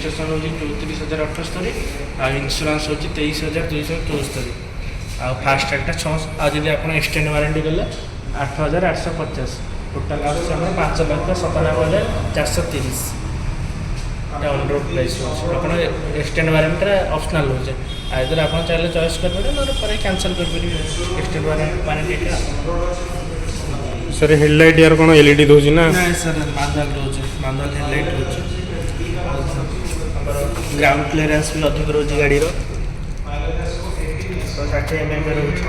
registration हो 34,078 आ insurance हो 23,274 आ fast ट्रैकटा 6 आ जब आप एक्सटेंड वारंटी देले 8,850 टोटाल आस 5,97,430 ऑन रोड प्राइस आप एक्सटेंड वारंटी ऑप्शनल हो आइदर आप चाहिए चॉइस करेंगे ना पर कैंसल कर एक्सटेंड वारंटी सर हेडलाइट यार कौन एलईडी दोजी ना नहीं सर मैनुअल रोचे मैनुअल हेडलाइट रोचे ग्राउंड क्लियरेंस भी अधिक रोचे गाड़ी रो 160 mm रोचे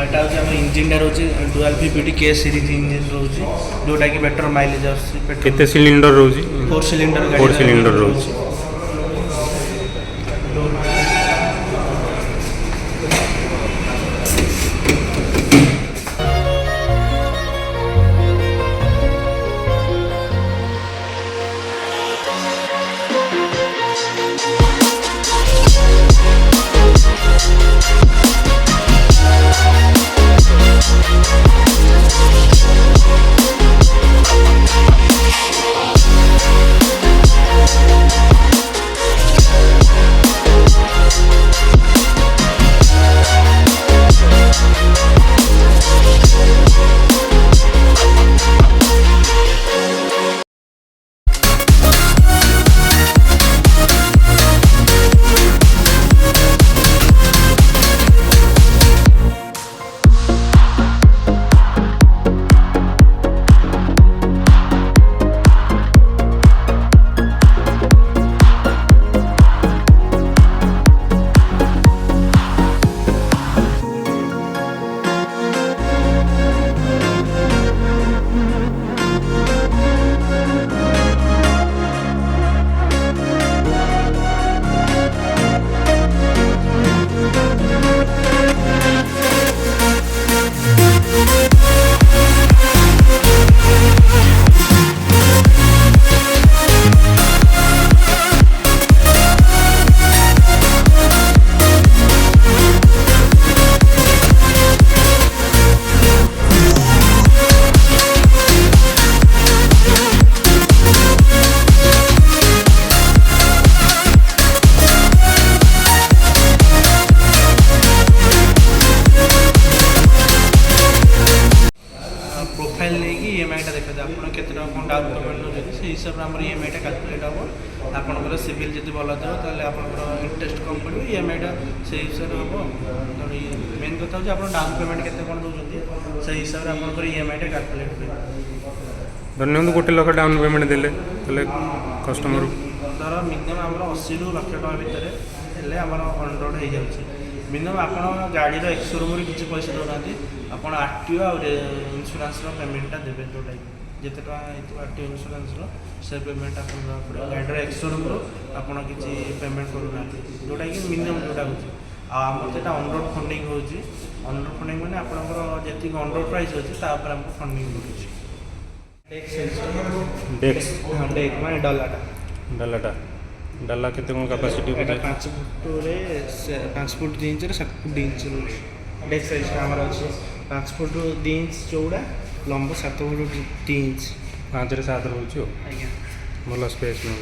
एटा होची हम इंजिन टा रोचे डुअल पीपीटी के सीरीज इंजिन रोचे जोटा कि बेटर माइलेज आसी केते सिलिंडर रोजी 4 सिलिंडर गाड़ी 4 सिलिंडर रोजी हिसाब से आम ईएमआईटा कैलकुलेट हम आपंकर सिविल जब भल थो आपंकर इंटरेस्ट कम पड़ो ईएमआईटा से हिसाब से हम मेन कथा हूँ आप डाउन पेमेंट के कौन दौरान से हिसाब से आपंकर ईएमआईटा कैलकुलेट हुए धन्यवाद 1 लाख डाउन पेमेंट देले कस्टमर धर मिनिमम आम 80 ରୁ लक्ष टका भितर हेल्ले आम ऑन रोड हो जाए मिनिमम आप गाड़ी एक्सोरूम किसी पैसा दौना आप आरटीओ आ इन्शुरांस पेमेंटा देवे जोटा जिते आरटीओ इन्शुरांस से पेमेंट आप गाड़ी एक्सोरूम आप किसी पेमेंट करूना जोटा कि मिनिमम जोटा हो आमर जो ऑन रोड फंडिंग हो ऑन रोड फंडिंग मैंने आपंकर जी ऑन रोड प्राइस अच्छे आमको फंडिंग मिलूँ डेक्स हाँ डेक मैं डालाटा डाला केते कोन capacity 5 foot 2 inch 7 foot 2 inch deck size आमर अच्छे 5 फुट 2 इंच चौड़ा लंब 7 फुट 2 इंच 5 रे 7 रोची आज्ञा भल स्पेस में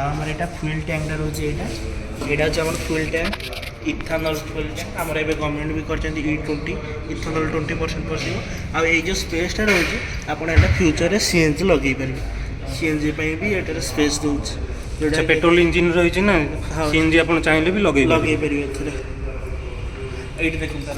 आमर एटा फ्यूल टैंक रोचे एटा होचे आमर fuel tank ethanol fuel tank आमर एबे गवर्नमेंट भी करछन्ती E20 इथानल 20% पसिबो आ ए जो स्पेसटा रोचे आपण एटा फ्यूचर रे सीएनजी लगेई परिबे सीएनजी पे भी एटर स्पेस दूच अच्छा पेट्रोल इंजिन रही ना सीएनजी आप चाहिए भी लगे पारे ये देखो तार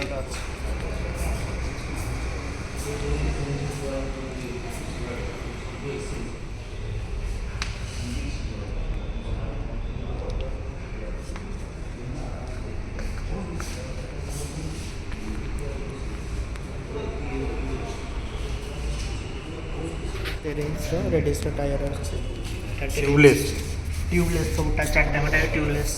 रेडिस्टर टायर ट्यूबलेस ट्यूबलेस सब 4टा गोटे ट्यूबलेस